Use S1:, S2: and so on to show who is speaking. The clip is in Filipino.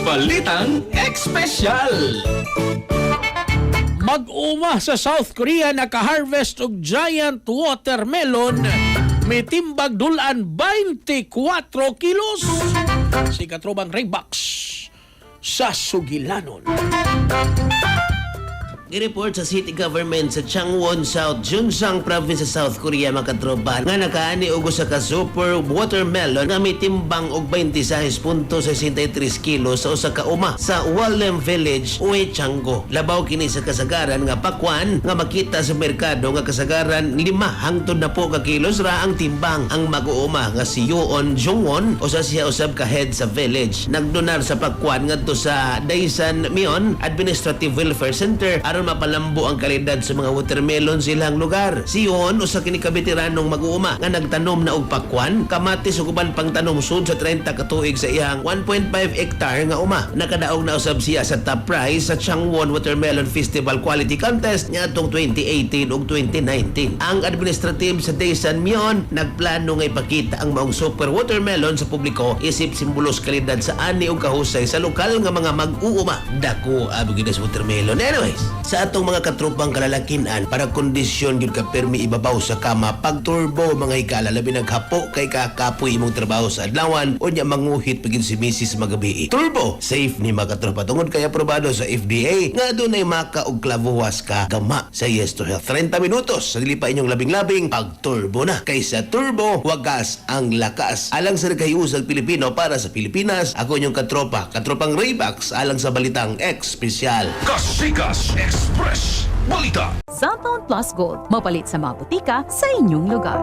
S1: Balitang Espesyal.
S2: Mag-uma sa South Korea naka-harvest og giant watermelon may timbag dulan 24 kilos. Si katrobang Raybox sa Sugilanon.
S3: Gireport sa city government sa Changwon, South Gyeongsang Province sa South Korea makatropa nga nakaani og usa ka super watermelon nga may timbang og 26.63 kilos sa usa ka uma sa Wallem Village, Uechango. Labaw kini sa kasagaran nga pakwan nga makita sa merkado nga kasagaran 5 hangtod na po ka kilos ra ang timbang. Ang mag-uuma nga si Yoon Jongwon o sa siya usab ka head sa village nagdonar sa pakwan ngadto sa Daesan Myeon Administrative Welfare Center aron mapalambo ang kalidad sa mga watermelon sa ilang lugar. Si Yoon usa kini ka veteranong mag-uuma nga nagtanom na og pakwan, kamatis ug uban pang tanom sud sa 30 ka tuig sa iyang 1.5 hectare nga uma. Nakadaog na usab siya sa top prize sa Changwon Watermelon Festival Quality Contest niadtong 2018 ug 2019. Ang administrative sa Daesan Myeon nagplano nga ipakita ang maong super watermelon sa publiko isip simbolos kalidad sa ani ug kahusay sa lokal nga mga mag-uuma. Dako abi gyud sa watermelon. Anyways, sa atong mga katropang kalalakinan para kondisyon yun ka permi ibabaw sa kama pag turbo mga hikala labi naghapo kay kakapoy imong trabaho sa adlawan o niya manguhit pagin si Mrs. magabi. Turbo safe ni mga katropa tungod kay aprobado sa FDA nga dunay maka og klavuwas ka gama sa Yes to Health. 30 minutos sa dili pa inyong labing-labing pag turbo na. Kaysa turbo wagas ang lakas. Alang sa nagkayusag Pilipino para sa Pilipinas, ako inyong katropang Raybox alang sa Balitang Espesyal.
S1: Kasikas Express Balita.
S4: Cellphone Plus Gold. Mapalit sa mga butika sa inyong lugar.